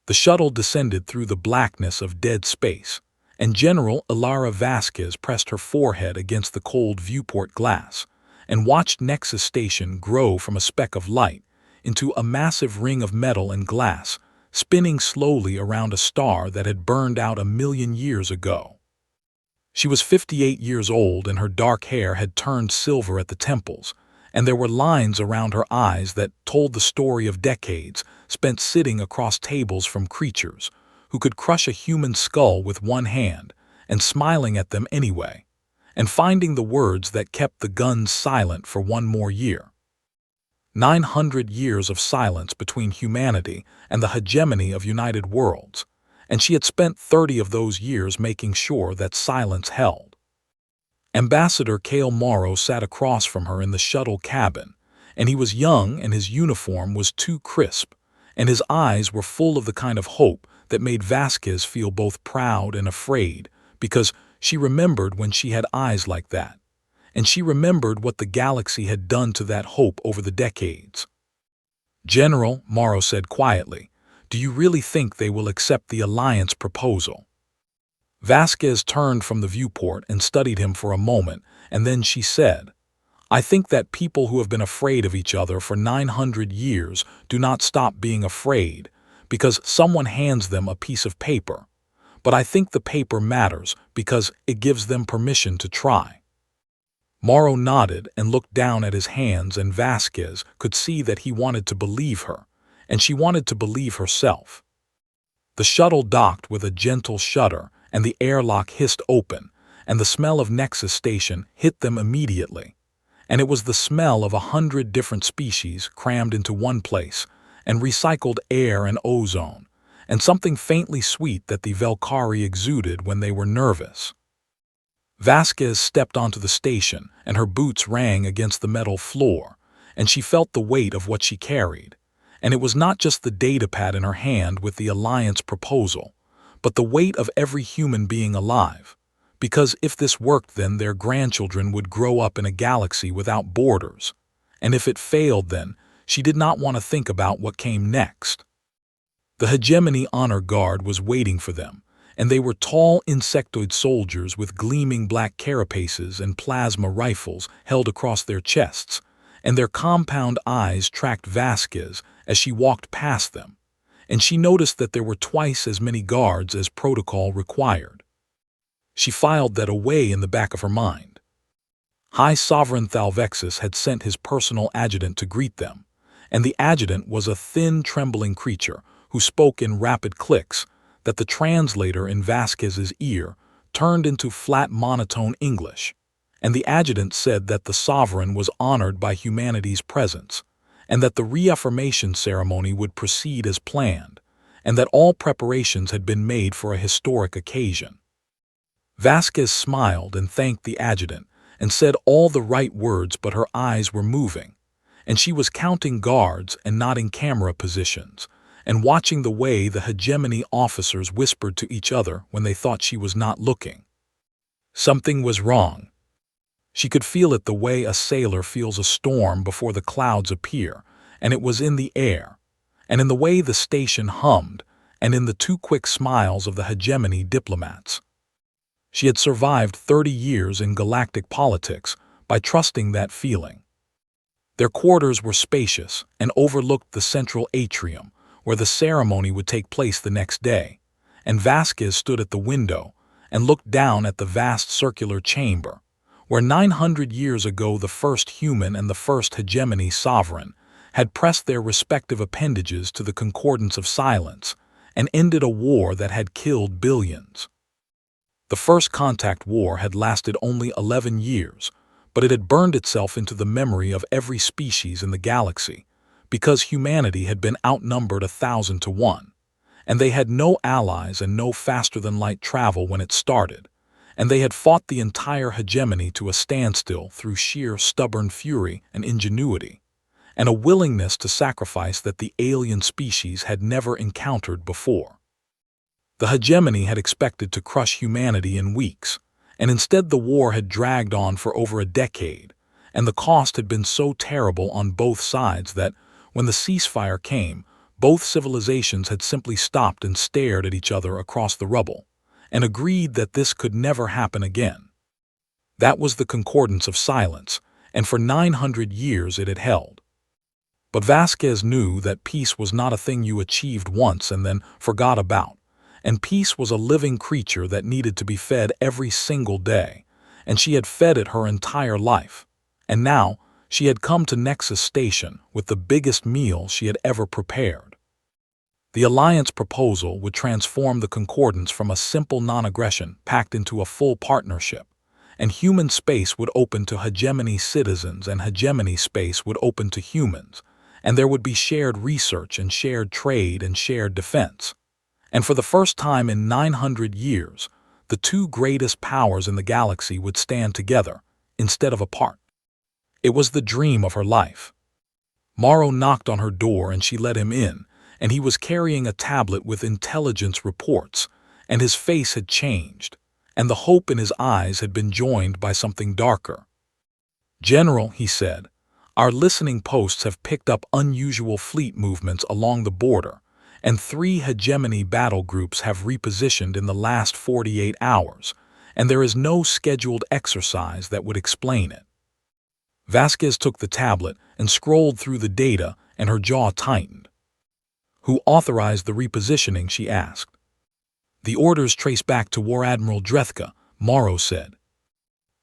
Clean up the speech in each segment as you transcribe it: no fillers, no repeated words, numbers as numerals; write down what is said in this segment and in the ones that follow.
The shuttle descended through the blackness of dead space, and General Ilara Vasquez pressed her forehead against the cold viewport glass and watched Nexus Station grow from a speck of light into a massive ring of metal and glass, spinning slowly around a star that had burned out 1,000,000 years ago. She was 58 years old, and her dark hair had turned silver at the temples, and there were lines around her eyes that told the story of decades spent sitting across tables from creatures who could crush a human skull with one hand and smiling at them anyway, and finding the words that kept the guns silent for one more year. 900 years of silence between humanity and the hegemony of United Worlds, and she had spent 30 of those years making sure that silence held. Ambassador Cale Morrow sat across from her in the shuttle cabin, and he was young and his uniform was too crisp, and his eyes were full of the kind of hope that made Vasquez feel both proud and afraid, because she remembered when she had eyes like that, and she remembered what the galaxy had done to that hope over the decades. "General," Morrow said quietly, "do you really think they will accept the alliance proposal?" Vasquez turned from the viewport and studied him for a moment, and then she said, "I think that people who have been afraid of each other for 900 years do not stop being afraid because someone hands them a piece of paper, but I think the paper matters because it gives them permission to try." Morrow nodded and looked down at his hands, and Vasquez could see that he wanted to believe her, and she wanted to believe herself. The shuttle docked with a gentle shudder, and the airlock hissed open, and the smell of Nexus Station hit them immediately. And it was the smell of 100 different species crammed into one place, and recycled air and ozone, and something faintly sweet that the Velkari exuded when they were nervous. Vasquez stepped onto the station, and her boots rang against the metal floor, and she felt the weight of what she carried. And it was not just the datapad in her hand with the alliance proposal, but the weight of every human being alive. Because if this worked, then their grandchildren would grow up in a galaxy without borders. And if it failed, then she did not want to think about what came next. The Hegemony Honor Guard was waiting for them, and they were tall insectoid soldiers with gleaming black carapaces and plasma rifles held across their chests, and their compound eyes tracked Vasquez as she walked past them, and she noticed that there were twice as many guards as protocol required. She filed that away in the back of her mind. High Sovereign Thalvexis had sent his personal adjutant to greet them, and the adjutant was a thin, trembling creature who spoke in rapid clicks that the translator in Vasquez's ear turned into flat, monotone English. And the adjutant said that the sovereign was honored by humanity's presence, and that the reaffirmation ceremony would proceed as planned, and that all preparations had been made for a historic occasion. Vasquez smiled and thanked the adjutant and said all the right words, but her eyes were moving, and she was counting guards and nodding camera positions, and watching the way the hegemony officers whispered to each other when they thought she was not looking. Something was wrong. She could feel it the way a sailor feels a storm before the clouds appear, and it was in the air, and in the way the station hummed, and in the too quick smiles of the hegemony diplomats. She had survived 30 years in galactic politics by trusting that feeling. Their quarters were spacious and overlooked the central atrium, where the ceremony would take place the next day, and Vasquez stood at the window and looked down at the vast circular chamber, where 900 years ago the first human and the first hegemony sovereign had pressed their respective appendages to the concordance of silence and ended a war that had killed billions. The First Contact War had lasted only 11 years, but it had burned itself into the memory of every species in the galaxy, because humanity had been outnumbered 1,000 to 1, and they had no allies and no faster-than-light travel when it started, and they had fought the entire hegemony to a standstill through sheer stubborn fury and ingenuity, and a willingness to sacrifice that the alien species had never encountered before. The hegemony had expected to crush humanity in weeks, and instead the war had dragged on for over a decade, and the cost had been so terrible on both sides that, when the ceasefire came, Both civilizations had simply stopped and stared at each other across the rubble, and agreed that this could never happen again. That was the concordance of silence, and for 900 years it had held. But Vasquez knew that peace was not a thing you achieved once and then forgot about, and peace was a living creature that needed to be fed every single day, and she had fed it her entire life. And now, she had come to Nexus Station with the biggest meal she had ever prepared. The Alliance proposal would transform the Concordance from a simple non-aggression pact into a full partnership, and human space would open to hegemony citizens and hegemony space would open to humans, and there would be shared research and shared trade and shared defense. And for the first time in 900 years, the two greatest powers in the galaxy would stand together, instead of apart. It was the dream of her life. Morrow knocked on her door and she let him in, and he was carrying a tablet with intelligence reports, and his face had changed, and the hope in his eyes had been joined by something darker. "General," he said, "our listening posts have picked up unusual fleet movements along the border, and 3 hegemony battle groups have repositioned in the last 48 hours, and there is no scheduled exercise that would explain it." Vasquez took the tablet and scrolled through the data, and her jaw tightened. "Who authorized the repositioning?" she asked. "The orders trace back to War Admiral Drethka," Morrow said.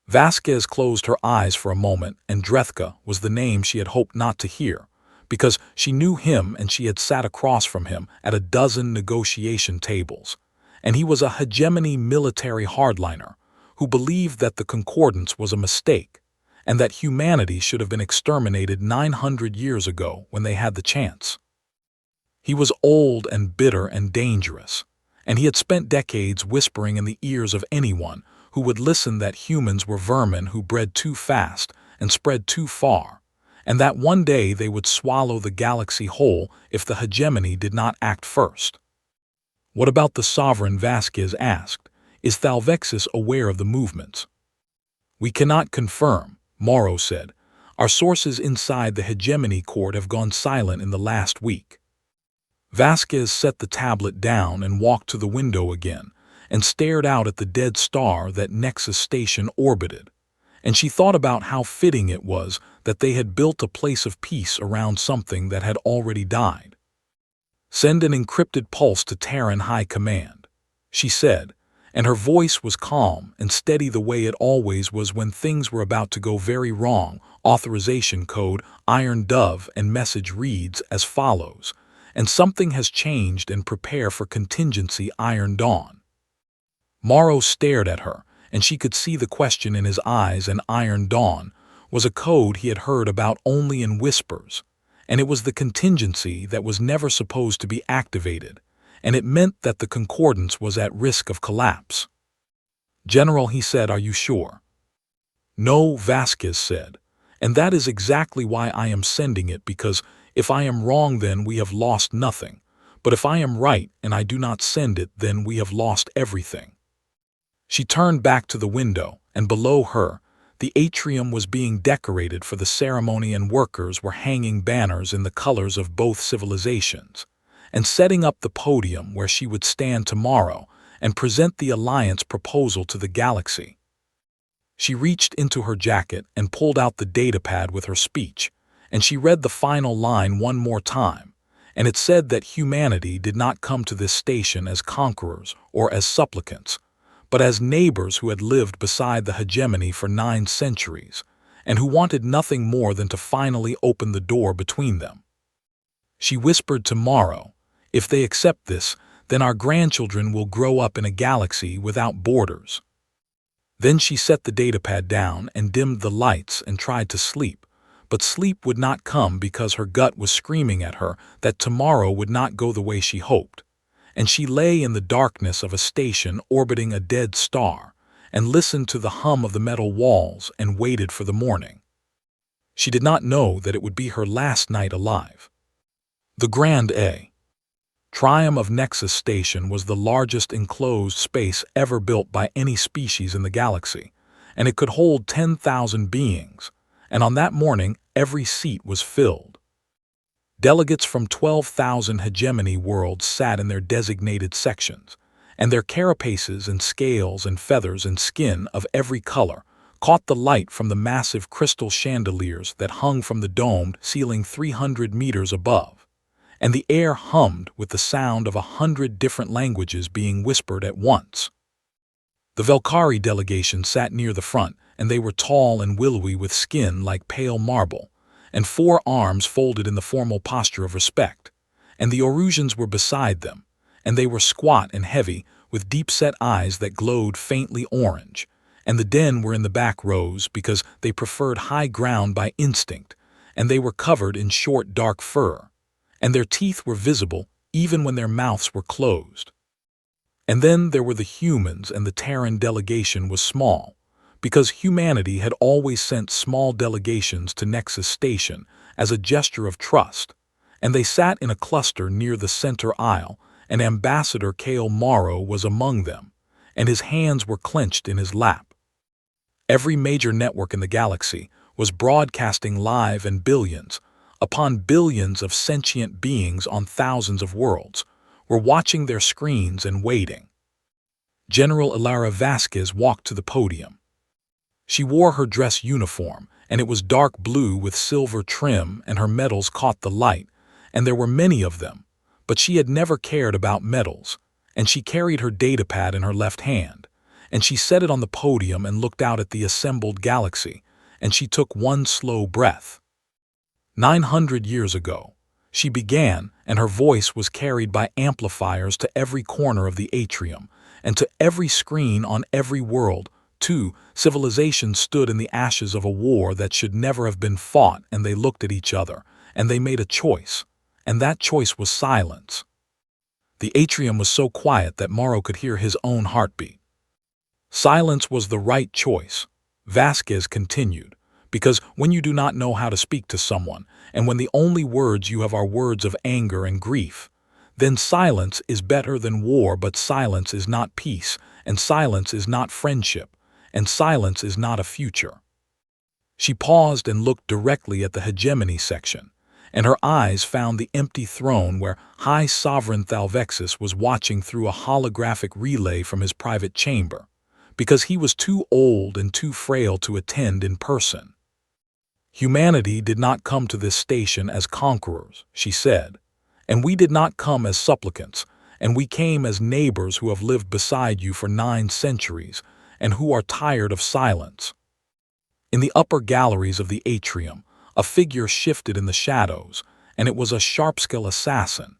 Vasquez closed her eyes for a moment, and Drethka was the name she had hoped not to hear, because she knew him and she had sat across from him at a dozen negotiation tables, and he was a hegemony military hardliner who believed that the Concordance was a mistake, and that humanity should have been exterminated 900 years ago when they had the chance. He was old and bitter and dangerous, and he had spent decades whispering in the ears of anyone who would listen that humans were vermin who bred too fast and spread too far, and that one day they would swallow the galaxy whole if the hegemony did not act first. "What about the sovereign?" Vasquez asked. "Is Thalvexis aware of the movements?" "We cannot confirm," Morrow said. "Our sources inside the hegemony court have gone silent in the last week." Vasquez set the tablet down and walked to the window again, and stared out at the dead star that Nexus Station orbited, and she thought about how fitting it was that they had built a place of peace around something that had already died. "Send an encrypted pulse to Terran High Command," she said, and her voice was calm and steady the way it always was when things were about to go very wrong. Authorization code Iron Dove, and message reads as follows: "And something has changed, and prepare for contingency Iron Dawn." Morrow stared at her, and she could see the question in his eyes, and Iron Dawn was a code he had heard about only in whispers, and it was the contingency that was never supposed to be activated, and it meant that the Concordance was at risk of collapse. "General," he said, "are you sure?" "No," Vasquez said, "and that is exactly why I am sending it, because if I am wrong then we have lost nothing, but if I am right and I do not send it then we have lost everything." She turned back to the window, and below her, the atrium was being decorated for the ceremony, and workers were hanging banners in the colors of both civilizations, and setting up the podium where she would stand tomorrow and present the Alliance proposal to the galaxy. She reached into her jacket and pulled out the datapad with her speech, and she read the final line one more time, and it said that humanity did not come to this station as conquerors or as supplicants, but as neighbors who had lived beside the hegemony for 9 centuries, and who wanted nothing more than to finally open the door between them. She whispered to Morrow, "If they accept this, then our grandchildren will grow up in a galaxy without borders." Then she set the datapad down and dimmed the lights and tried to sleep, but sleep would not come because her gut was screaming at her that tomorrow would not go the way she hoped, and she lay in the darkness of a station orbiting a dead star and listened to the hum of the metal walls and waited for the morning. She did not know that it would be her last night alive. The Grand A. Triumph of Nexus Station was the largest enclosed space ever built by any species in the galaxy, and it could hold 10,000 beings, and on that morning every seat was filled. Delegates from 12,000 hegemony worlds sat in their designated sections, and their carapaces and scales and feathers and skin of every color caught the light from the massive crystal chandeliers that hung from the domed ceiling 300 meters above, and the air hummed with the sound of 100 different languages being whispered at once. The Velkari delegation sat near the front, and they were tall and willowy with skin like pale marble, and 4 arms folded in the formal posture of respect, and the Orusians were beside them, and they were squat and heavy, with deep-set eyes that glowed faintly orange, and the Den were in the back rows because they preferred high ground by instinct, and they were covered in short dark fur, and their teeth were visible even when their mouths were closed. And then there were the humans, and the Terran delegation was small, because humanity had always sent small delegations to Nexus Station as a gesture of trust, and they sat in a cluster near the center aisle, and Ambassador Kale Morrow was among them, and his hands were clenched in his lap. Every major network in the galaxy was broadcasting live, and billions upon billions of sentient beings on thousands of worlds were watching their screens and waiting. General Ilara Vasquez walked to the podium. She wore her dress uniform, and it was dark blue with silver trim, and her medals caught the light, and there were many of them, but she had never cared about medals, and she carried her datapad in her left hand, and she set it on the podium and looked out at the assembled galaxy, and she took one slow breath. 900 years ago, she began, and her voice was carried by amplifiers to every corner of the atrium, and to every screen on every world. 2 civilizations stood in the ashes of a war that should never have been fought, and they looked at each other, and they made a choice, and that choice was silence. The atrium was so quiet that Morrow could hear his own heartbeat. Silence was the right choice, Vasquez continued, because when you do not know how to speak to someone, and when the only words you have are words of anger and grief, then silence is better than war, but silence is not peace, and silence is not friendship, and silence is not a future. She paused and looked directly at the hegemony section, and her eyes found the empty throne where High Sovereign Thalvexis was watching through a holographic relay from his private chamber, because he was too old and too frail to attend in person. Humanity did not come to this station as conquerors, she said, and we did not come as supplicants, and we came as neighbors who have lived beside you for 9 centuries, and who are tired of silence. In the upper galleries of the atrium, a figure shifted in the shadows, and it was a sharp-scale assassin,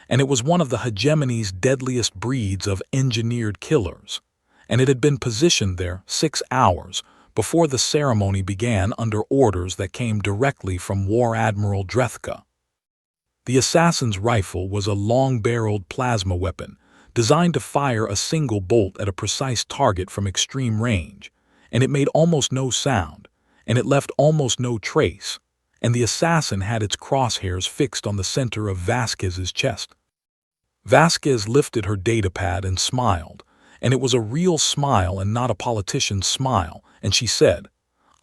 and it was one of the hegemony's deadliest breeds of engineered killers, and it had been positioned there 6 hours before the ceremony began under orders that came directly from War Admiral Drethka. The assassin's rifle was a long-barreled plasma weapon designed to fire a single bolt at a precise target from extreme range, and it made almost no sound, and it left almost no trace, and the assassin had its crosshairs fixed on the center of Vasquez's chest. Vasquez lifted her datapad and smiled, and it was a real smile and not a politician's smile, and she said,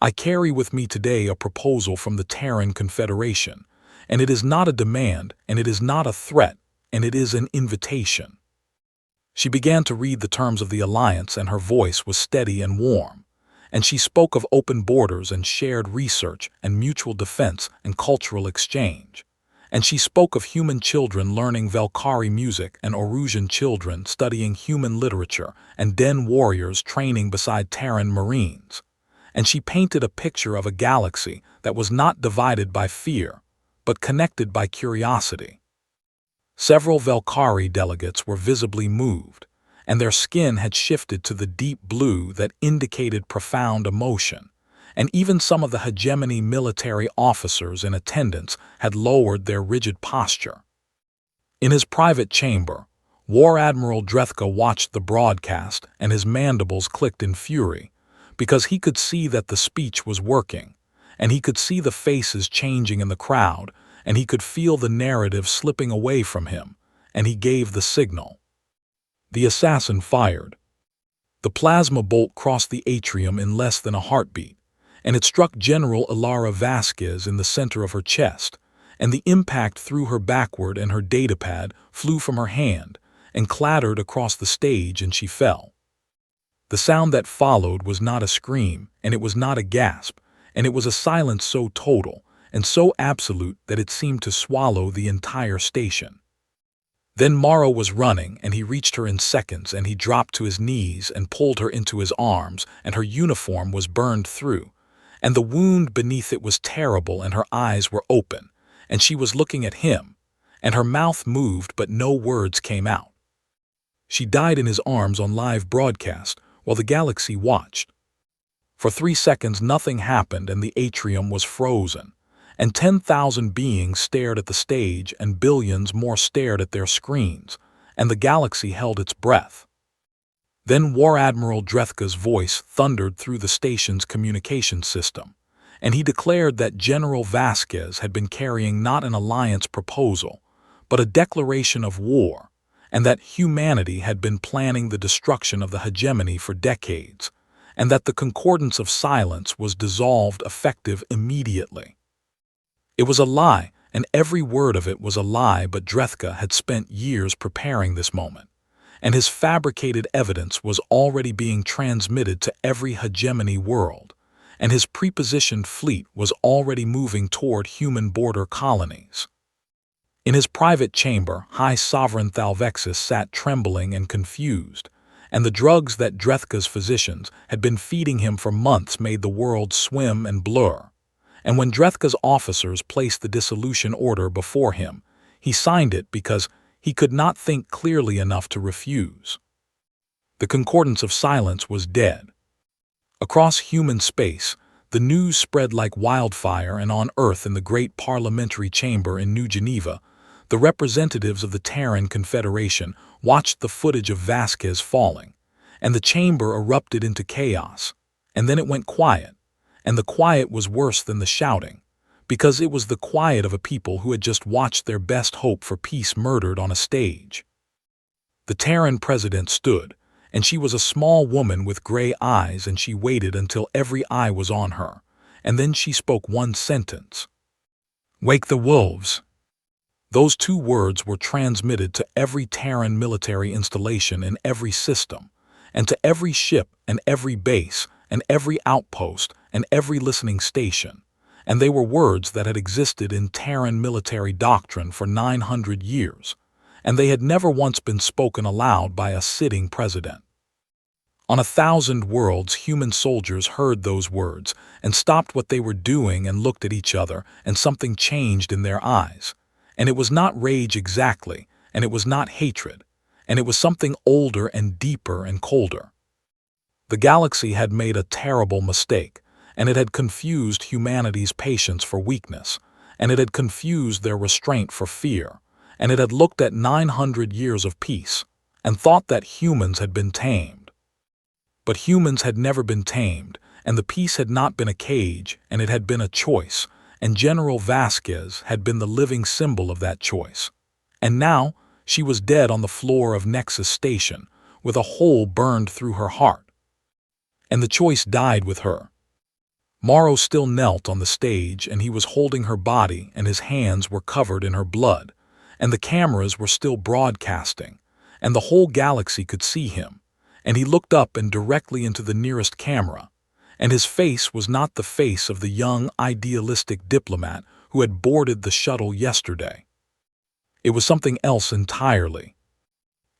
"I carry with me today a proposal from the Terran Confederation, and it is not a demand, and it is not a threat, and it is an invitation." She began to read the terms of the alliance, and her voice was steady and warm, and she spoke of open borders and shared research and mutual defense and cultural exchange, and she spoke of human children learning Velkari music and Orusian children studying human literature and Den warriors training beside Terran Marines, and she painted a picture of a galaxy that was not divided by fear, but connected by curiosity. Several Velkari delegates were visibly moved, and their skin had shifted to the deep blue that indicated profound emotion, and even some of the hegemony military officers in attendance had lowered their rigid posture. In his private chamber, War Admiral Drethka watched the broadcast, and his mandibles clicked in fury, because he could see that the speech was working, and he could see the faces changing in the crowd, and he could feel the narrative slipping away from him, and he gave the signal. The assassin fired. The plasma bolt crossed the atrium in less than a heartbeat, and it struck General Ilara Vasquez in the center of her chest, and the impact threw her backward and her datapad flew from her hand and clattered across the stage and she fell. The sound that followed was not a scream, and it was not a gasp, and it was a silence so total and so absolute that it seemed to swallow the entire station. Then Morrow was running, and he reached her in seconds, and he dropped to his knees and pulled her into his arms, and her uniform was burned through, and the wound beneath it was terrible, and her eyes were open, and she was looking at him, and her mouth moved but no words came out. She died in his arms on live broadcast, while the galaxy watched. For 3 seconds nothing happened and the atrium was frozen, and 10,000 beings stared at the stage and billions more stared at their screens, and the galaxy held its breath. Then War Admiral Drethka's voice thundered through the station's communication system, and he declared that General Vasquez had been carrying not an alliance proposal, but a declaration of war, and that humanity had been planning the destruction of the hegemony for decades, and that the concordance of silence was dissolved effective immediately. It was a lie, and every word of it was a lie, but Drethka had spent years preparing this moment, and his fabricated evidence was already being transmitted to every hegemony world, and his prepositioned fleet was already moving toward human border colonies. In his private chamber, High Sovereign Thalvexis sat trembling and confused, and the drugs that Drethka's physicians had been feeding him for months made the world swim and blur. And when Drethka's officers placed the dissolution order before him, he signed it because he could not think clearly enough to refuse. The concordance of silence was dead. Across human space, the news spread like wildfire, and on Earth in the great parliamentary chamber in New Geneva, the representatives of the Terran Confederation watched the footage of Vasquez falling, and the chamber erupted into chaos, and then it went quiet. And the quiet was worse than the shouting, because it was the quiet of a people who had just watched their best hope for peace murdered on a stage. The Terran president stood, and she was a small woman with gray eyes, and she waited until every eye was on her, and then she spoke one sentence. "Wake the wolves." Those 2 words were transmitted to every Terran military installation in every system, and to every ship and every base and every outpost and every listening station, and they were words that had existed in Terran military doctrine for 900 years, and they had never once been spoken aloud by a sitting president. On 1,000 worlds, human soldiers heard those words and stopped what they were doing and looked at each other, and something changed in their eyes, and it was not rage exactly, and it was not hatred, and it was something older and deeper and colder. The galaxy had made a terrible mistake, and it had confused humanity's patience for weakness, and it had confused their restraint for fear, and it had looked at 900 years of peace, and thought that humans had been tamed. But humans had never been tamed, and the peace had not been a cage, and it had been a choice, and General Vasquez had been the living symbol of that choice. And now she was dead on the floor of Nexus Station, with a hole burned through her heart. And the choice died with her. Morrow still knelt on the stage, and he was holding her body, and his hands were covered in her blood, and the cameras were still broadcasting, and the whole galaxy could see him, and he looked up and directly into the nearest camera, and his face was not the face of the young, idealistic diplomat who had boarded the shuttle yesterday. It was something else entirely.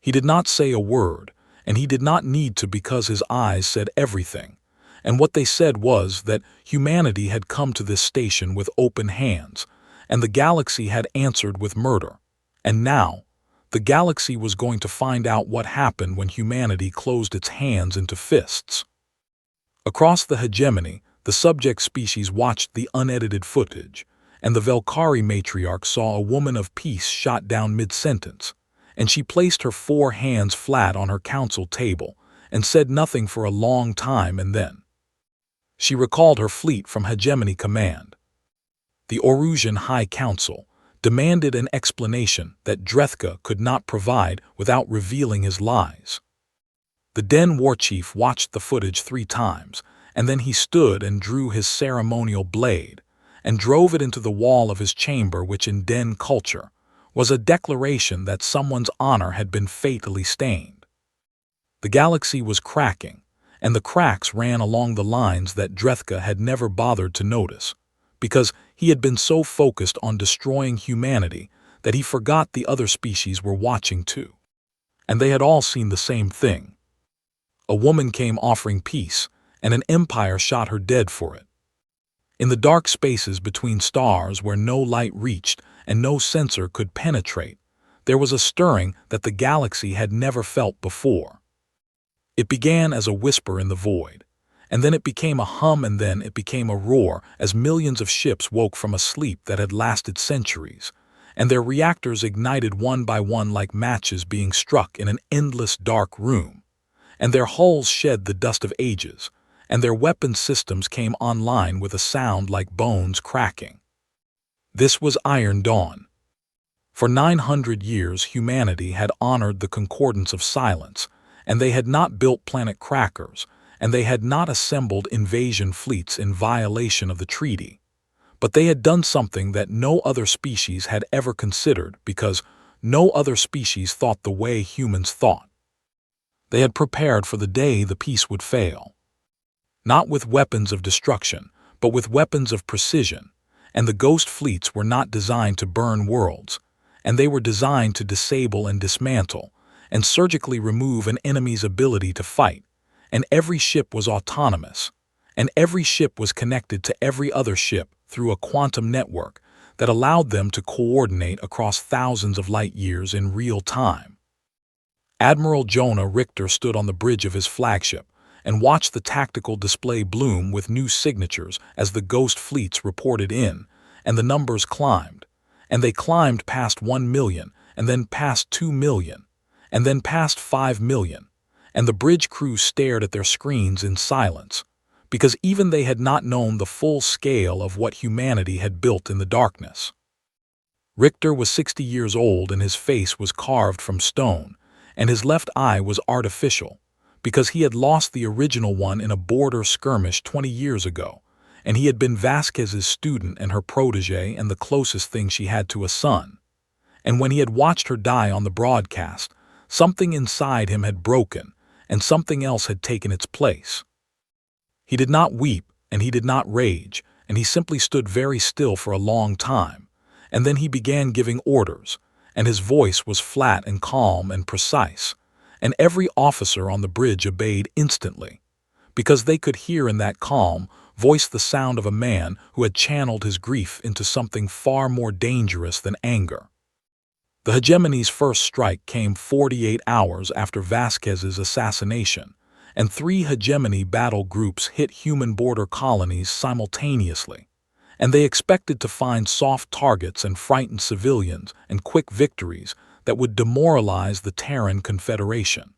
He did not say a word, and he did not need to, because his eyes said everything, and what they said was that humanity had come to this station with open hands, and the galaxy had answered with murder, and now the galaxy was going to find out what happened when humanity closed its hands into fists. Across the hegemony, the subject species watched the unedited footage, and the Velkari matriarch saw a woman of peace shot down mid-sentence, and she placed her 4 hands flat on her council table and said nothing for a long time, and then she recalled her fleet from Hegemony Command. The Orusian High Council demanded an explanation that Drethka could not provide without revealing his lies. The Den Warchief watched the footage 3 times, and then he stood and drew his ceremonial blade, and drove it into the wall of his chamber, which in Den culture was a declaration that someone's honor had been fatally stained. The galaxy was cracking, and the cracks ran along the lines that Drethka had never bothered to notice, because he had been so focused on destroying humanity that he forgot the other species were watching too. And they had all seen the same thing. A woman came offering peace, and an empire shot her dead for it. In the dark spaces between stars where no light reached and no sensor could penetrate, there was a stirring that the galaxy had never felt before. It began as a whisper in the void, and then it became a hum, and then it became a roar as millions of ships woke from a sleep that had lasted centuries, and their reactors ignited one by one like matches being struck in an endless dark room, and their hulls shed the dust of ages, and their weapon systems came online with a sound like bones cracking. This was Iron Dawn. For 900 years humanity had honored the concordance of silence, and they had not built planet crackers, and they had not assembled invasion fleets in violation of the treaty. But they had done something that no other species had ever considered, because no other species thought the way humans thought. They had prepared for the day the peace would fail. Not with weapons of destruction, but with weapons of precision, and the ghost fleets were not designed to burn worlds, and they were designed to disable and dismantle, and surgically remove an enemy's ability to fight, and every ship was autonomous, and every ship was connected to every other ship through a quantum network that allowed them to coordinate across thousands of light years in real time. Admiral Jonah Richter stood on the bridge of his flagship and watched the tactical display bloom with new signatures as the ghost fleets reported in, and the numbers climbed, and they climbed past 1 million, and then past 2 million, and then past 5 million, and the bridge crew stared at their screens in silence, because even they had not known the full scale of what humanity had built in the darkness. Richter was 60 years old, and his face was carved from stone, and his left eye was artificial, because he had lost the original one in a border skirmish 20 years ago, and he had been Vasquez's student and her protege and the closest thing she had to a son. And when he had watched her die on the broadcast, something inside him had broken, and something else had taken its place. He did not weep, and he did not rage, and he simply stood very still for a long time, and then he began giving orders, and his voice was flat and calm and precise, and every officer on the bridge obeyed instantly, because they could hear in that calm voice the sound of a man who had channeled his grief into something far more dangerous than anger. The hegemony's first strike came 48 hours after Vasquez's assassination, and 3 hegemony battle groups hit human border colonies simultaneously, and they expected to find soft targets and frightened civilians and quick victories that would demoralize the Terran Confederation.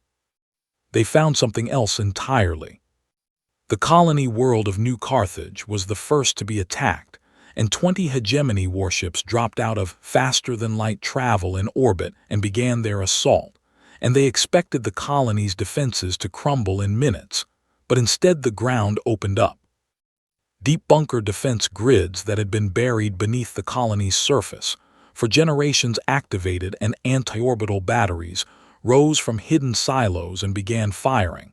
They found something else entirely. The colony world of New Carthage was the first to be attacked, and 20 hegemony warships dropped out of faster-than-light travel in orbit and began their assault, and they expected the colony's defenses to crumble in minutes, but instead the ground opened up. Deep bunker defense grids that had been buried beneath the colony's surface for generations activated, and anti-orbital batteries rose from hidden silos and began firing,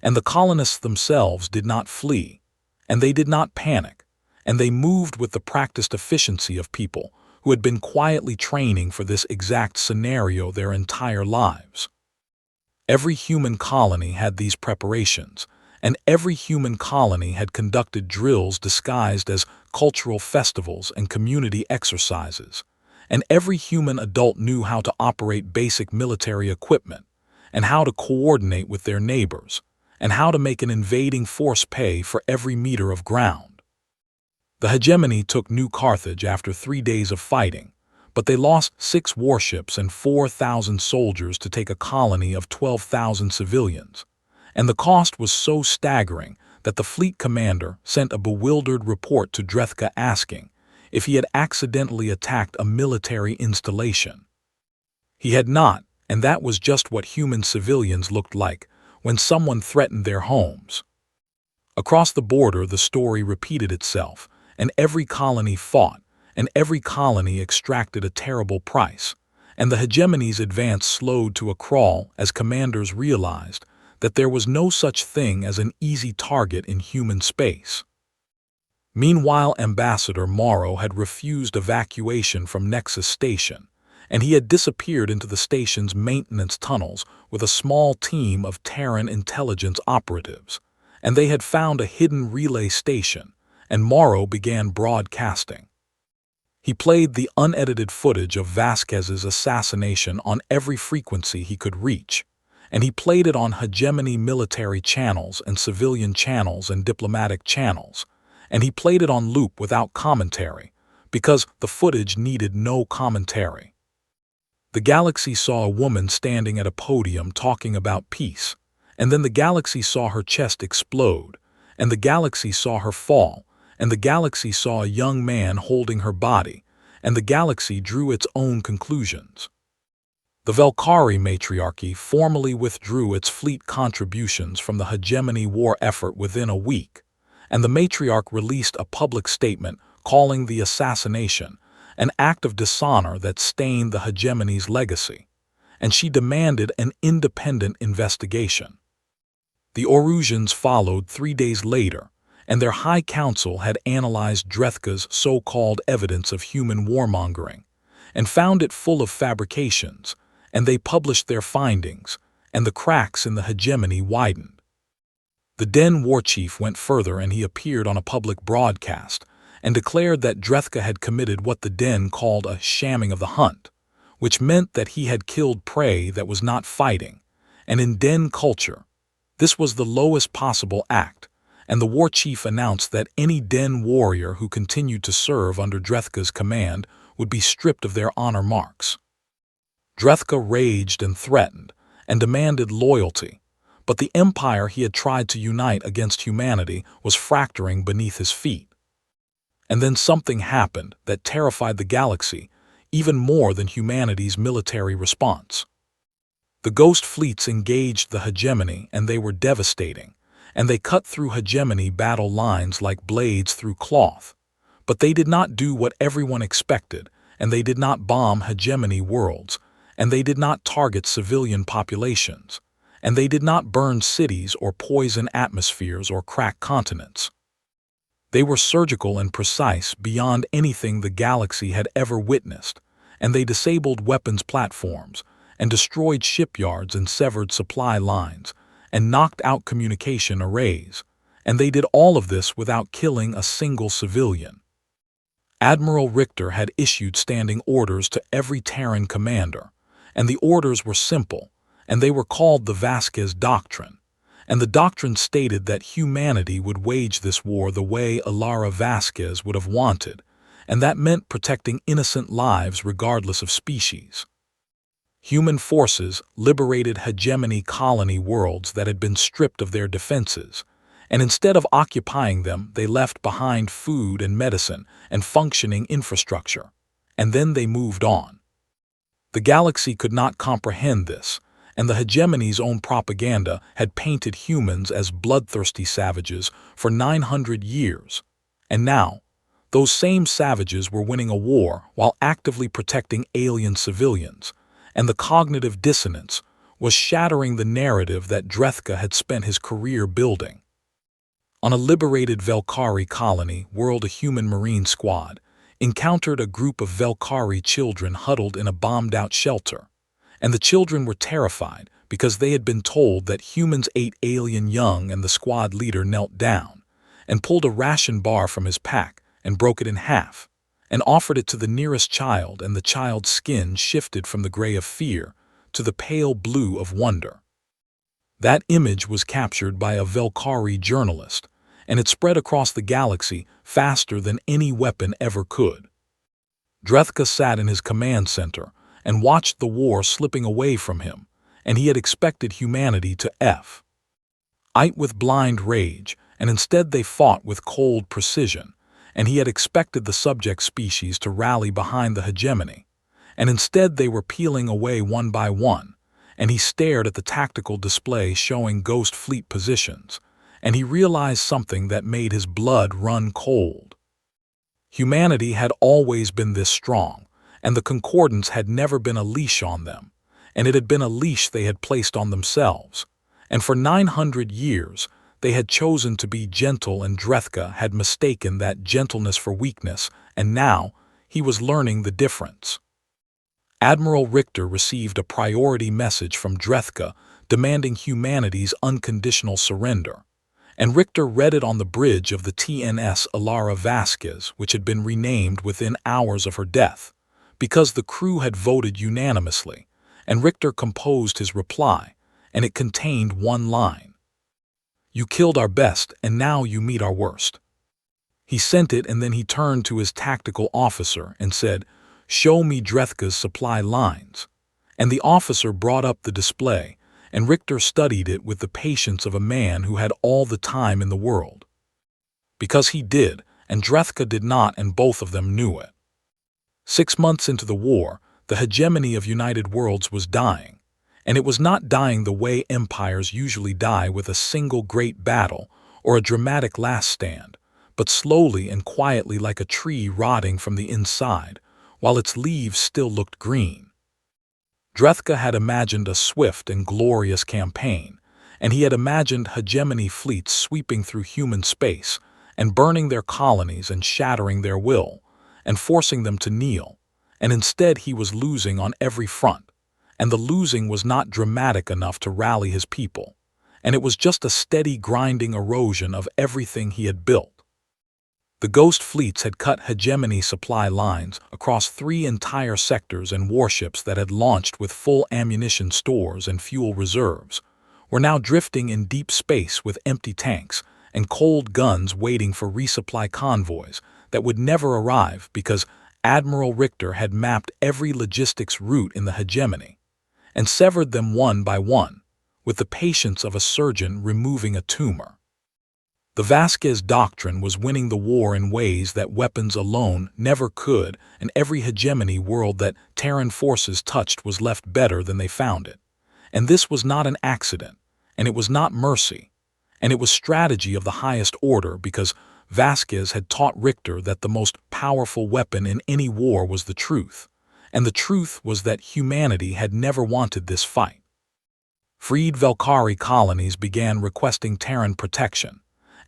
and the colonists themselves did not flee, and they did not panic, and they moved with the practiced efficiency of people who had been quietly training for this exact scenario their entire lives. Every human colony had these preparations, and every human colony had conducted drills disguised as cultural festivals and community exercises, and every human adult knew how to operate basic military equipment, and how to coordinate with their neighbors, and how to make an invading force pay for every meter of ground. The hegemony took New Carthage after 3 days of fighting, but they lost 6 warships and 4,000 soldiers to take a colony of 12,000 civilians, and the cost was so staggering that the fleet commander sent a bewildered report to Drethka asking if he had accidentally attacked a military installation. He had not, and that was just what human civilians looked like when someone threatened their homes. Across the border, the story repeated itself, and every colony fought, and every colony extracted a terrible price, and the hegemony's advance slowed to a crawl as commanders realized that there was no such thing as an easy target in human space. Meanwhile, Ambassador Morrow had refused evacuation from Nexus Station, and he had disappeared into the station's maintenance tunnels with a small team of Terran intelligence operatives, and they had found a hidden relay station, and Morrow began broadcasting. He played the unedited footage of Vasquez's assassination on every frequency he could reach, and he played it on hegemony military channels and civilian channels and diplomatic channels, and he played it on loop without commentary, because the footage needed no commentary. The galaxy saw a woman standing at a podium talking about peace, and then the galaxy saw her chest explode, and the galaxy saw her fall, and the galaxy saw a young man holding her body, and the galaxy drew its own conclusions. The Velkari matriarchy formally withdrew its fleet contributions from the hegemony war effort within a week, and the matriarch released a public statement calling the assassination an act of dishonor that stained the hegemony's legacy, and she demanded an independent investigation. The Orusians followed 3 days later, and their High Council had analyzed Drethka's so-called evidence of human warmongering, and found it full of fabrications, and they published their findings, and the cracks in the hegemony widened. The Den Warchief went further, and he appeared on a public broadcast and declared that Drethka had committed what the Den called a shamming of the hunt, which meant that he had killed prey that was not fighting, and in Den culture, this was the lowest possible act, and the war chief announced that any Den warrior who continued to serve under Drethka's command would be stripped of their honor marks. Drethka raged and threatened, and demanded loyalty, but the empire he had tried to unite against humanity was fracturing beneath his feet. And then something happened that terrified the galaxy even more than humanity's military response. The ghost fleets engaged the hegemony, and they were devastating, and they cut through hegemony battle lines like blades through cloth. But they did not do what everyone expected, and they did not bomb hegemony worlds, and they did not target civilian populations, and they did not burn cities or poison atmospheres or crack continents. They were surgical and precise beyond anything the galaxy had ever witnessed, and they disabled weapons platforms, and destroyed shipyards and severed supply lines, and knocked out communication arrays, and they did all of this without killing a single civilian. Admiral Richter had issued standing orders to every Terran commander, and the orders were simple, and they were called the Vasquez Doctrine. And the doctrine stated that humanity would wage this war the way Alara Vasquez would have wanted, and that meant protecting innocent lives regardless of species. Human forces liberated hegemony colony worlds that had been stripped of their defenses, and instead of occupying them, they left behind food and medicine and functioning infrastructure, and then they moved on. The galaxy could not comprehend this, and the hegemony's own propaganda had painted humans as bloodthirsty savages for 900 years, and now, those same savages were winning a war while actively protecting alien civilians, and the cognitive dissonance was shattering the narrative that Drethka had spent his career building. On a liberated Velkari colony, World a human marine squad encountered a group of Velkari children huddled in a bombed-out shelter, and the children were terrified because they had been told that humans ate alien young, and the squad leader knelt down and pulled a ration bar from his pack and broke it in half and offered it to the nearest child, and the child's skin shifted from the gray of fear to the pale blue of wonder. That image was captured by a Velkari journalist, and it spread across the galaxy faster than any weapon ever could. Drethka sat in his command center and watched the war slipping away from him, and he had expected humanity to fight with blind rage, and instead they fought with cold precision, and he had expected the subject species to rally behind the hegemony, and instead they were peeling away one by one, and he stared at the tactical display showing ghost fleet positions, and he realized something that made his blood run cold. Humanity had always been this strong, and the Concordance had never been a leash on them, and it had been a leash they had placed on themselves. And for 900 years, they had chosen to be gentle, and Drethka had mistaken that gentleness for weakness, and now he was learning the difference. Admiral Richter received a priority message from Drethka demanding humanity's unconditional surrender, and Richter read it on the bridge of the TNS Alara Vasquez, which had been renamed within hours of her death, because the crew had voted unanimously, and Richter composed his reply, and it contained one line. "You killed our best, and now you meet our worst." He sent it, and then he turned to his tactical officer and said, "Show me Drethka's supply lines." And the officer brought up the display, and Richter studied it with the patience of a man who had all the time in the world. Because he did, and Drethka did not, and both of them knew it. 6 months into the war, the hegemony of United Worlds was dying, and it was not dying the way empires usually die, with a single great battle or a dramatic last stand, but slowly and quietly, like a tree rotting from the inside, while its leaves still looked green. Drethka had imagined a swift and glorious campaign, and he had imagined hegemony fleets sweeping through human space and burning their colonies and shattering their will and forcing them to kneel, and instead he was losing on every front, and the losing was not dramatic enough to rally his people, and it was just a steady grinding erosion of everything he had built. The ghost fleets had cut hegemony supply lines across 3 entire sectors, and warships that had launched with full ammunition stores and fuel reserves were now drifting in deep space with empty tanks and cold guns, waiting for resupply convoys that would never arrive, because Admiral Richter had mapped every logistics route in the hegemony and severed them one by one, with the patience of a surgeon removing a tumor. The Vasquez Doctrine was winning the war in ways that weapons alone never could, and every hegemony world that Terran forces touched was left better than they found it. And this was not an accident, and it was not mercy, and it was strategy of the highest order, because Vasquez had taught Richter that the most powerful weapon in any war was the truth, and the truth was that humanity had never wanted this fight. Freed Velkari colonies began requesting Terran protection,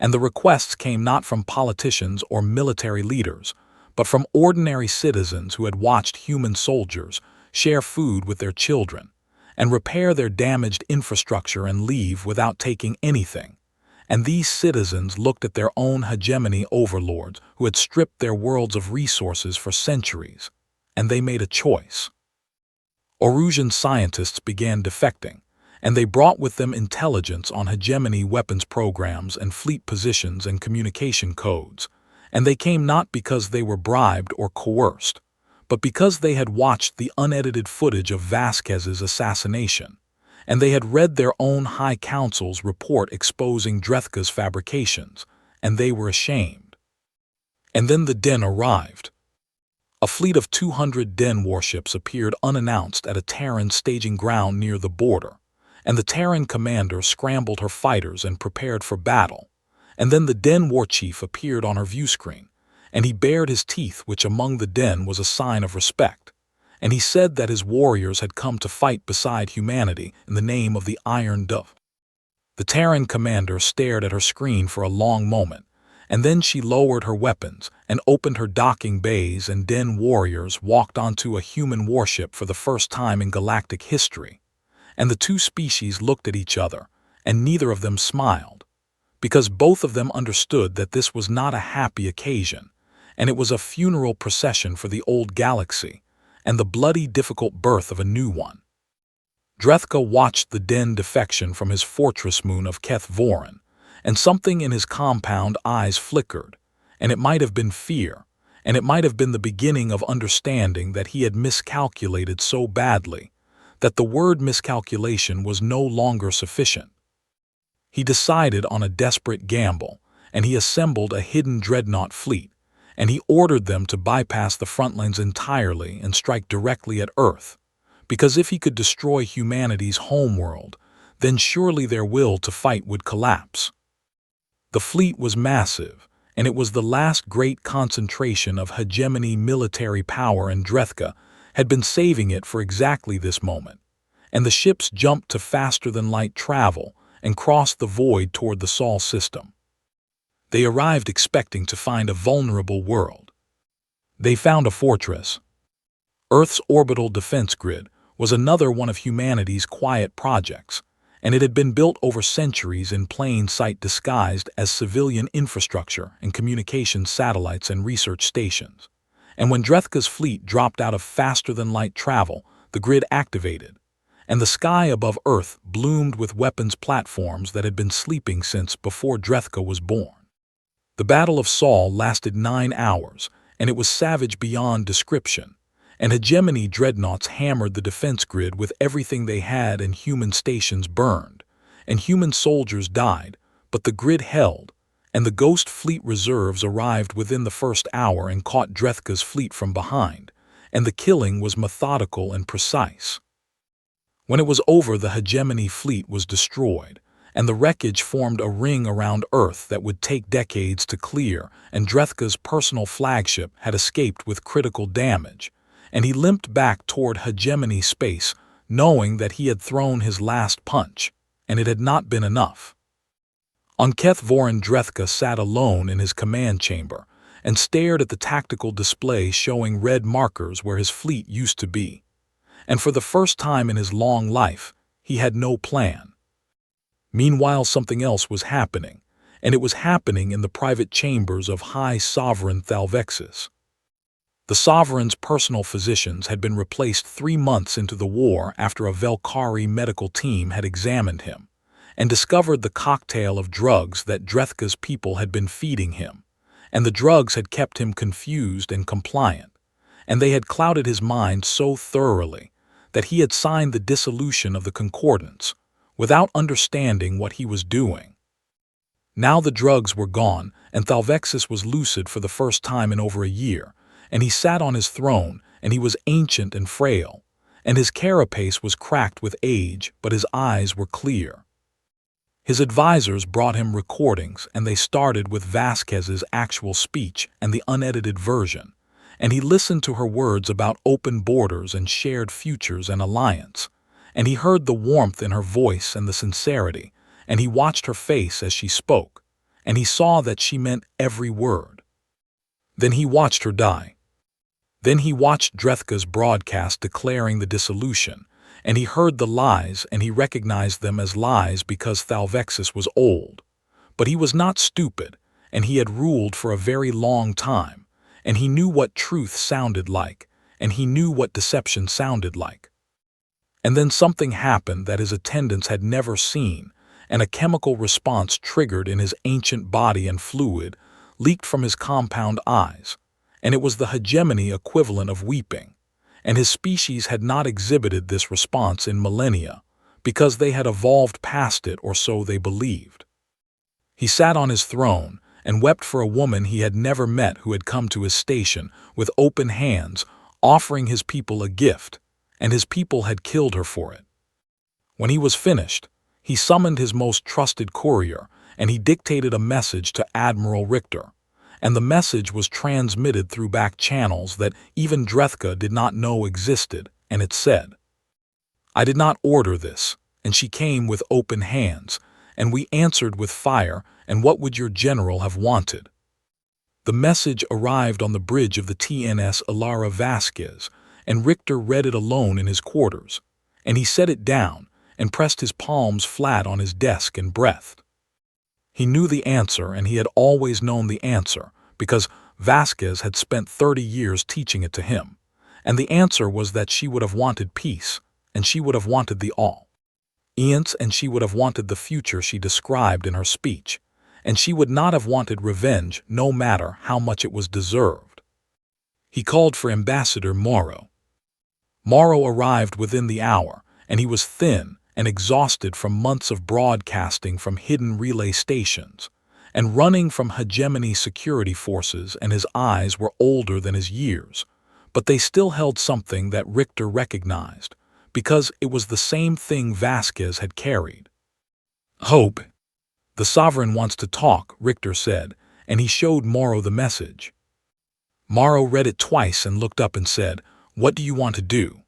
and the requests came not from politicians or military leaders, but from ordinary citizens who had watched human soldiers share food with their children and repair their damaged infrastructure and leave without taking anything. And these citizens looked at their own hegemony overlords who had stripped their worlds of resources for centuries, and they made a choice. Orusian scientists began defecting, and they brought with them intelligence on hegemony weapons programs and fleet positions and communication codes, and they came not because they were bribed or coerced, but because they had watched the unedited footage of Vasquez's assassination, and they had read their own High Council's report exposing Drethka's fabrications, and they were ashamed. And then the Den arrived. A fleet of 200 Den warships appeared unannounced at a Terran staging ground near the border, and the Terran commander scrambled her fighters and prepared for battle. And then the Den war chief appeared on her view screen, and he bared his teeth, which among the Den was a sign of respect, and he said that his warriors had come to fight beside humanity in the name of the Iron Dove. The Terran commander stared at her screen for a long moment, and then she lowered her weapons and opened her docking bays, and Den warriors walked onto a human warship for the first time in galactic history. And the two species looked at each other, and neither of them smiled, because both of them understood that this was not a happy occasion, and it was a funeral procession for the old galaxy, and the bloody, difficult birth of a new one. Drethka watched the Den defection from his fortress moon of Keth Vorin, and something in his compound eyes flickered, and it might have been fear, and it might have been the beginning of understanding that he had miscalculated so badly that the word miscalculation was no longer sufficient. He decided on a desperate gamble, and he assembled a hidden dreadnought fleet, and he ordered them to bypass the front lines entirely and strike directly at Earth, because if he could destroy humanity's homeworld, then surely their will to fight would collapse. The fleet was massive, and it was the last great concentration of hegemony military power, and Drethka had been saving it for exactly this moment. And the ships jumped to faster-than-light travel and crossed the void toward the Sol system. They arrived expecting to find a vulnerable world. They found a fortress. Earth's orbital defense grid was another one of humanity's quiet projects, and it had been built over centuries in plain sight, disguised as civilian infrastructure and communication satellites and research stations. And when Drethka's fleet dropped out of faster-than-light travel, the grid activated, and the sky above Earth bloomed with weapons platforms that had been sleeping since before Drethka was born. The Battle of Sol lasted 9 hours, and it was savage beyond description, and hegemony dreadnoughts hammered the defense grid with everything they had, and human stations burned, and human soldiers died, but the grid held, and the Ghost Fleet reserves arrived within the first hour and caught Drethka's fleet from behind, and the killing was methodical and precise. When it was over, the hegemony fleet was destroyed, and the wreckage formed a ring around Earth that would take decades to clear, and Drethka's personal flagship had escaped with critical damage, and he limped back toward hegemony space, knowing that he had thrown his last punch, and it had not been enough. On Keth Vorin, Drethka sat alone in his command chamber and stared at the tactical display showing red markers where his fleet used to be. And for the first time in his long life, he had no plan. Meanwhile, something else was happening, and it was happening in the private chambers of High Sovereign Thalvexis. The Sovereign's personal physicians had been replaced 3 months into the war after a Velkari medical team had examined him and discovered the cocktail of drugs that Drethka's people had been feeding him, and the drugs had kept him confused and compliant, and they had clouded his mind so thoroughly that he had signed the dissolution of the Concordance without understanding what he was doing. Now the drugs were gone, and Thalvexis was lucid for the first time in over a year, and he sat on his throne, and he was ancient and frail, and his carapace was cracked with age, but his eyes were clear. His advisors brought him recordings, and they started with Vasquez's actual speech and the unedited version, and he listened to her words about open borders and shared futures and alliance, and he heard the warmth in her voice and the sincerity, and he watched her face as she spoke, and he saw that she meant every word. Then he watched her die. Then he watched Drethka's broadcast declaring the dissolution, and he heard the lies, and he recognized them as lies because Thalvexis was old. But he was not stupid, and he had ruled for a very long time, and he knew what truth sounded like, and he knew what deception sounded like. And then something happened that his attendants had never seen, and a chemical response triggered in his ancient body, and fluid leaked from his compound eyes, and it was the hegemony equivalent of weeping, and his species had not exhibited this response in millennia, because they had evolved past it, or so they believed. He sat on his throne and wept for a woman he had never met who had come to his station with open hands, offering his people a gift, and his people had killed her for it. When he was finished, he summoned his most trusted courier, and he dictated a message to Admiral Richter, and the message was transmitted through back channels that even Drethka did not know existed, and it said, "I did not order this, and she came with open hands, and we answered with fire, and what would your general have wanted?" The message arrived on the bridge of the TNS Ilara Vasquez, and Richter read it alone in his quarters, and he set it down and pressed his palms flat on his desk and breathed. He knew the answer, and he had always known the answer, because Vasquez had spent 30 years teaching it to him, and the answer was that she would have wanted peace, and she would have wanted the all. And she would have wanted the future she described in her speech, and she would not have wanted revenge no matter how much it was deserved. He called for Ambassador Morrow. Morrow arrived within the hour, and he was thin and exhausted from months of broadcasting from hidden relay stations, and running from hegemony security forces, and his eyes were older than his years, but they still held something that Richter recognized, because it was the same thing Vasquez had carried. "Hope. The Sovereign wants to talk," Richter said, and he showed Morrow the message. Morrow read it twice and looked up and said, "What do you want to do?"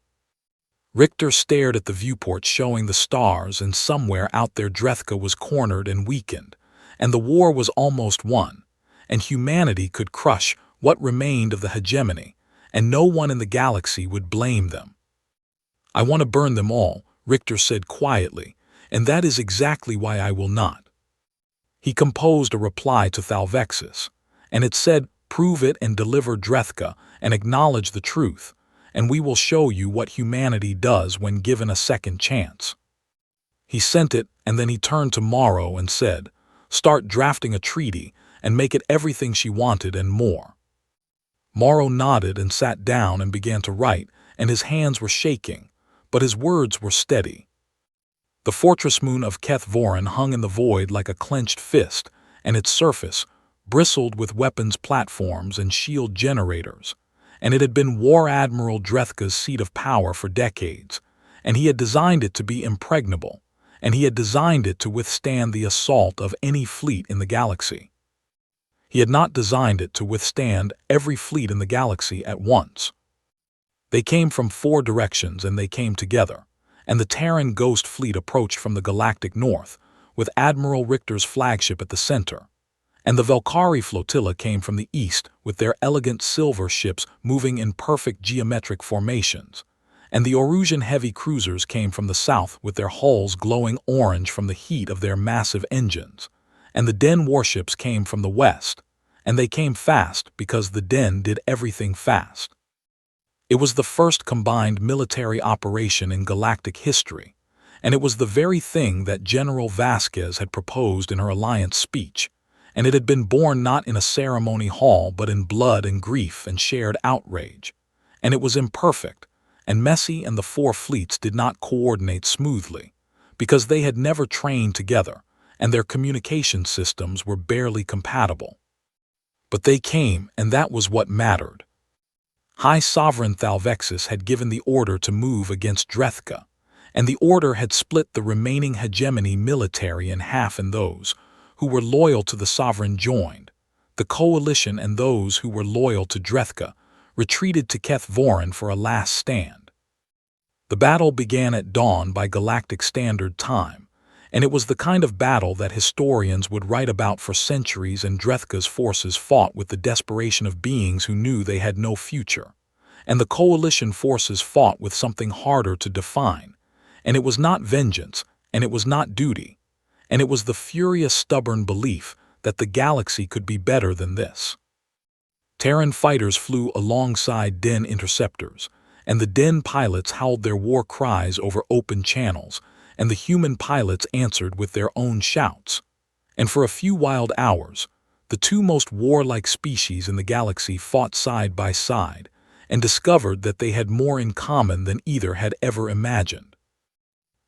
Richter stared at the viewport showing the stars, and somewhere out there Drethka was cornered and weakened, and the war was almost won, and humanity could crush what remained of the hegemony, and no one in the galaxy would blame them. "I want to burn them all," Richter said quietly, "and that is exactly why I will not." He composed a reply to Thalvexis, and it said, "Prove it and deliver Drethka, and acknowledge the truth, and we will show you what humanity does when given a second chance." He sent it, and then he turned to Morrow and said, "Start drafting a treaty, and make it everything she wanted and more." Morrow nodded and sat down and began to write, and his hands were shaking, but his words were steady. The fortress moon of Keth Vorin hung in the void like a clenched fist, and its surface bristled with weapons platforms and shield generators, and it had been War Admiral Drethka's seat of power for decades, and he had designed it to be impregnable, and he had designed it to withstand the assault of any fleet in the galaxy. He had not designed it to withstand every fleet in the galaxy at once. They came from 4 directions, and they came together, and the Terran Ghost Fleet approached from the galactic north, with Admiral Richter's flagship at the center, and the Valkyrie flotilla came from the east with their elegant silver ships moving in perfect geometric formations, and the Orusian heavy cruisers came from the south with their hulls glowing orange from the heat of their massive engines, and the Den warships came from the west, and they came fast because the Den did everything fast. It was the first combined military operation in galactic history, and it was the very thing that General Vasquez had proposed in her alliance speech, and it had been born not in a ceremony hall but in blood and grief and shared outrage, and it was imperfect, and messy, and the 4 fleets did not coordinate smoothly, because they had never trained together, and their communication systems were barely compatible. But they came, and that was what mattered. High Sovereign Thalvexis had given the order to move against Drethka, and the order had split the remaining hegemony military in half, and those who were loyal to the Sovereign joined. The coalition and those who were loyal to Drethka retreated to Keth Vorin for a last stand. The battle began at dawn by Galactic Standard Time, and it was the kind of battle that historians would write about for centuries, and Drethka's forces fought with the desperation of beings who knew they had no future, and the coalition forces fought with something harder to define, and it was not vengeance, and it was not duty, and it was the furious stubborn belief that the galaxy could be better than this. Terran fighters flew alongside Den interceptors, and the Den pilots howled their war cries over open channels, and the human pilots answered with their own shouts. And for a few wild hours, the 2 most warlike species in the galaxy fought side by side, and discovered that they had more in common than either had ever imagined.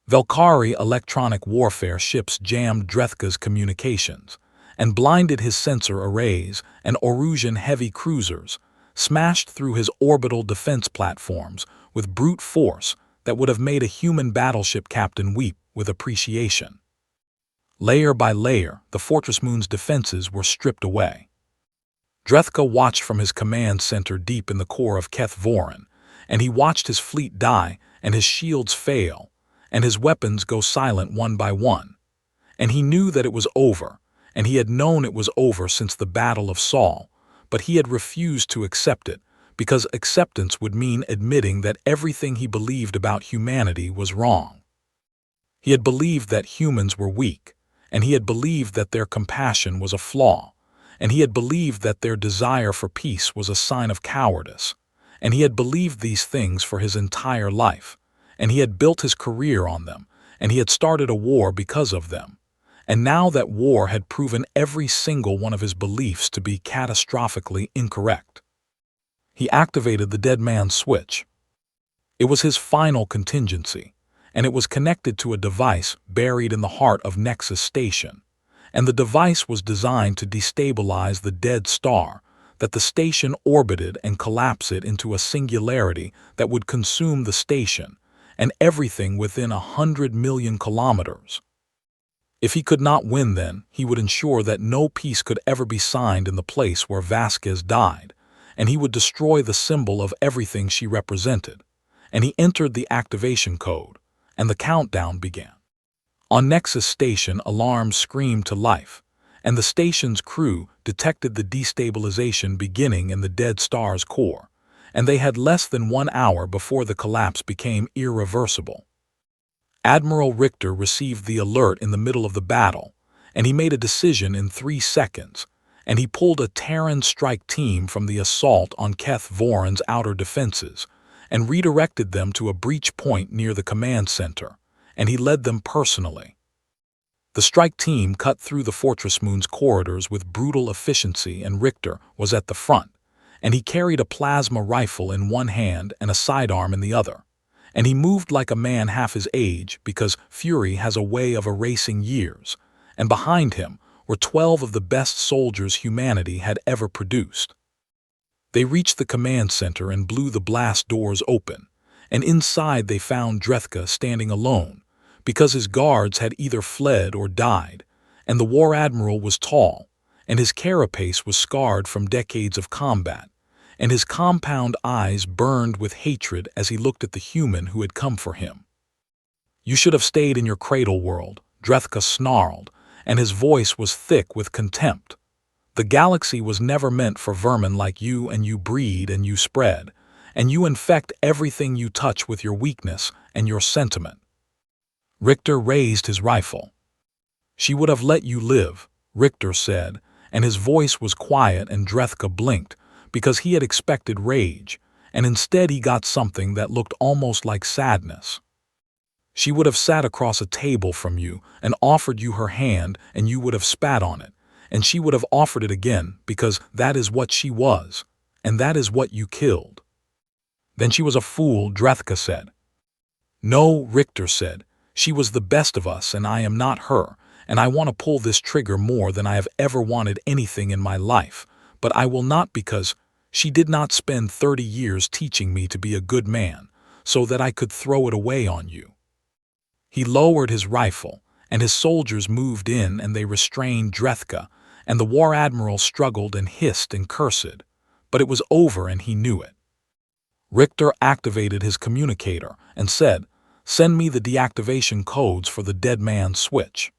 Valkyrie electronic warfare ships jammed Drethka's communications, and blinded his sensor arrays, and Orusian heavy cruisers smashed through his orbital defense platforms with brute force that would have made a human battleship captain weep with appreciation. Layer by layer, the fortress moon's defenses were stripped away. Drethka watched from his command center deep in the core of Keth Vorin, and he watched his fleet die and his shields fail, and his weapons go silent one by one. And he knew that it was over, and he had known it was over since the Battle of Saul, but he had refused to accept it, because acceptance would mean admitting that everything he believed about humanity was wrong. He had believed that humans were weak, and he had believed that their compassion was a flaw, and he had believed that their desire for peace was a sign of cowardice, and he had believed these things for his entire life, and he had built his career on them, and he had started a war because of them. And now that war had proven every single one of his beliefs to be catastrophically incorrect. He activated the dead man's switch. It was his final contingency, and it was connected to a device buried in the heart of Nexus Station, and the device was designed to destabilize the dead star that the station orbited and collapse it into a singularity that would consume the station and everything within 100 million kilometers. If he could not win then, he would ensure that no peace could ever be signed in the place where Vasquez died, and he would destroy the symbol of everything she represented. And he entered the activation code, and the countdown began. On Nexus Station, alarms screamed to life, and the station's crew detected the destabilization beginning in the dead star's core, and they had less than 1 hour before the collapse became irreversible. Admiral Richter received the alert in the middle of the battle, and he made a decision in 3 seconds, and he pulled a Terran strike team from the assault on Keth Voran's outer defenses and redirected them to a breach point near the command center, and he led them personally. The strike team cut through the Fortress Moon's corridors with brutal efficiency, and Richter was at the front, and he carried a plasma rifle in one hand and a sidearm in the other. And he moved like a man half his age because Fury has a way of erasing years, and behind him were 12 of the best soldiers humanity had ever produced. They reached the command center and blew the blast doors open, and inside they found Drethka standing alone, because his guards had either fled or died, and the War Admiral was tall, and his carapace was scarred from decades of combat, and his compound eyes burned with hatred as he looked at the human who had come for him. "You should have stayed in your cradle world," Drethka snarled, and his voice was thick with contempt. "The galaxy was never meant for vermin like you, and you breed and you spread, and you infect everything you touch with your weakness and your sentiment." Richter raised his rifle. "She would have let you live," Richter said, and his voice was quiet, and Drethka blinked, because he had expected rage, and instead he got something that looked almost like sadness. "She would have sat across a table from you and offered you her hand, and you would have spat on it, and she would have offered it again, because that is what she was, and that is what you killed." "Then she was a fool," Drethka said. "No," Richter said, "she was the best of us, and I am not her, and I want to pull this trigger more than I have ever wanted anything in my life, but I will not, because she did not spend 30 years teaching me to be a good man, so that I could throw it away on you." He lowered his rifle, and his soldiers moved in, and they restrained Drethka, and the War Admiral struggled and hissed and cursed, but it was over, and he knew it. Richter activated his communicator and said, "Send me the deactivation codes for the dead man's switch."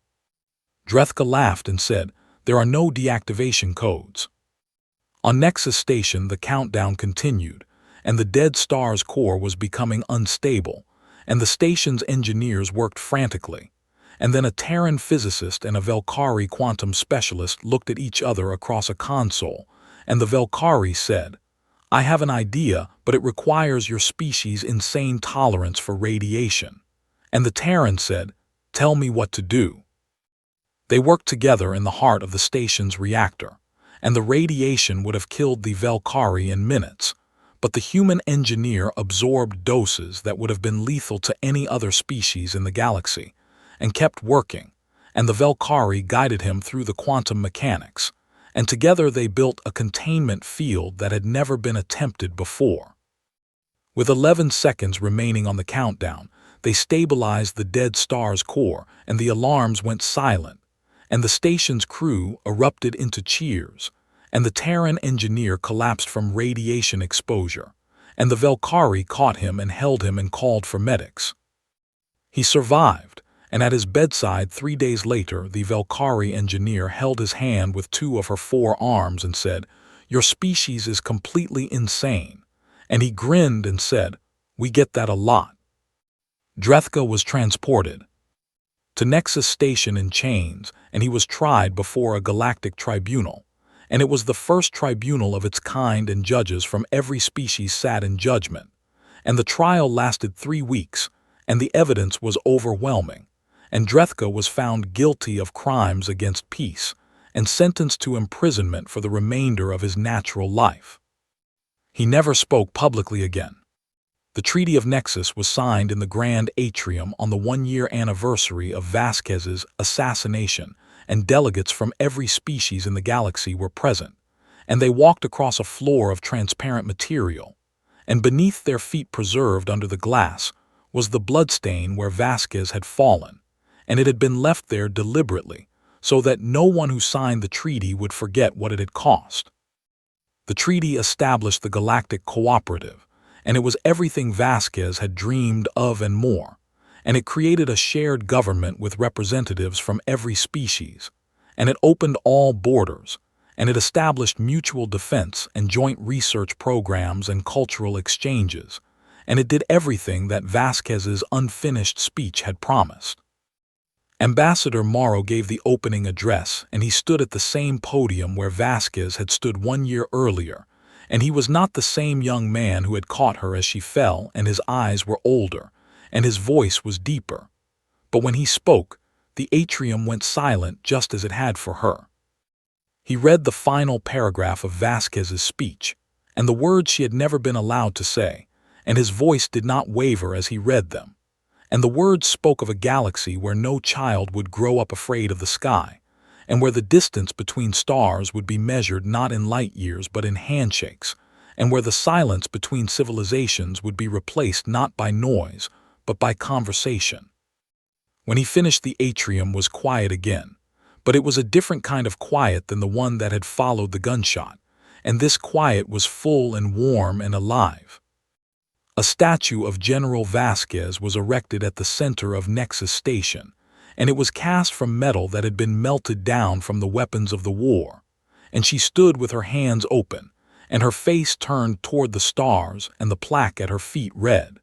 Drethka laughed and said, "There are no deactivation codes." On Nexus Station, the countdown continued, and the dead star's core was becoming unstable, and the station's engineers worked frantically. And then a Terran physicist and a Velkari quantum specialist looked at each other across a console, and the Velkari said, "I have an idea, but it requires your species' insane tolerance for radiation." And the Terran said, "Tell me what to do." They worked together in the heart of the station's reactor, and the radiation would have killed the Velkari in minutes, but the human engineer absorbed doses that would have been lethal to any other species in the galaxy, and kept working, and the Velkari guided him through the quantum mechanics, and together they built a containment field that had never been attempted before. With 11 seconds remaining on the countdown, they stabilized the dead star's core, and the alarms went silent, and the station's crew erupted into cheers, and the Terran engineer collapsed from radiation exposure, and the Velkari caught him and held him and called for medics. He survived, and at his bedside 3 days later, the Velkari engineer held his hand with 2 of her 4 arms and said, "Your species is completely insane." And he grinned and said, "We get that a lot." Drethka was transported to Nexus Station in chains, and he was tried before a galactic tribunal, and it was the first tribunal of its kind, and judges from every species sat in judgment, and the trial lasted 3 weeks, and the evidence was overwhelming, and Drethka was found guilty of crimes against peace, and sentenced to imprisonment for the remainder of his natural life. He never spoke publicly again. The Treaty of Nexus was signed in the Grand Atrium on the 1-year anniversary of Vasquez's assassination, and delegates from every species in the galaxy were present, and they walked across a floor of transparent material, and beneath their feet, preserved under the glass, was the bloodstain where Vasquez had fallen, and it had been left there deliberately, so that no one who signed the treaty would forget what it had cost. The treaty established the Galactic Cooperative, and it was everything Vasquez had dreamed of and more, and it created a shared government with representatives from every species, and it opened all borders, and it established mutual defense and joint research programs and cultural exchanges, and it did everything that Vasquez's unfinished speech had promised. Ambassador Morrow gave the opening address, and he stood at the same podium where Vasquez had stood 1 year earlier, and he was not the same young man who had caught her as she fell, and his eyes were older, and his voice was deeper. But when he spoke, the atrium went silent just as it had for her. He read the final paragraph of Vasquez's speech, and the words she had never been allowed to say, and his voice did not waver as he read them. And the words spoke of a galaxy where no child would grow up afraid of the sky, and where the distance between stars would be measured not in light years but in handshakes, and where the silence between civilizations would be replaced not by noise but by conversation. When he finished, the atrium was quiet again, but it was a different kind of quiet than the one that had followed the gunshot, and this quiet was full and warm and alive. A statue of General Vasquez was erected at the center of Nexus Station, and it was cast from metal that had been melted down from the weapons of the war, and she stood with her hands open, and her face turned toward the stars, and the plaque at her feet read,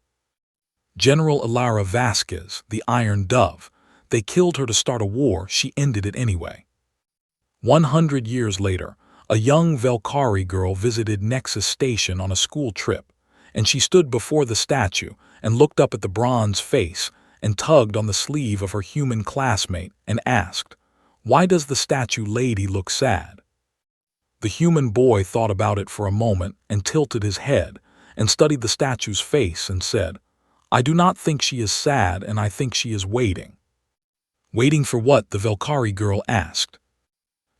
General Ilara Vasquez, the Iron Dove. They killed her to start a war, she ended it anyway. 100 years later, a young Velkari girl visited Nexus Station on a school trip, and she stood before the statue and looked up at the bronze face and tugged on the sleeve of her human classmate and asked, "Why does the statue lady look sad?" The human boy thought about it for a moment and tilted his head and studied the statue's face and said, "I do not think she is sad, and I think she is waiting." "Waiting for what?" the Velkari girl asked.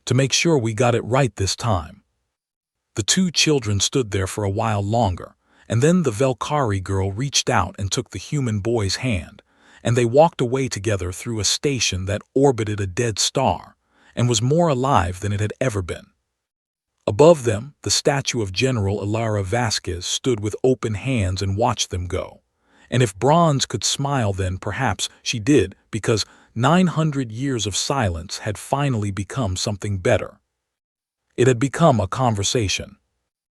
"To make sure we got it right this time." The two children stood there for a while longer, and then the Velkari girl reached out and took the human boy's hand, and they walked away together through a station that orbited a dead star and was more alive than it had ever been. Above them, the statue of General Ilara Vasquez stood with open hands and watched them go. And if bronze could smile, then perhaps she did, because 900 years of silence had finally become something better. It had become a conversation.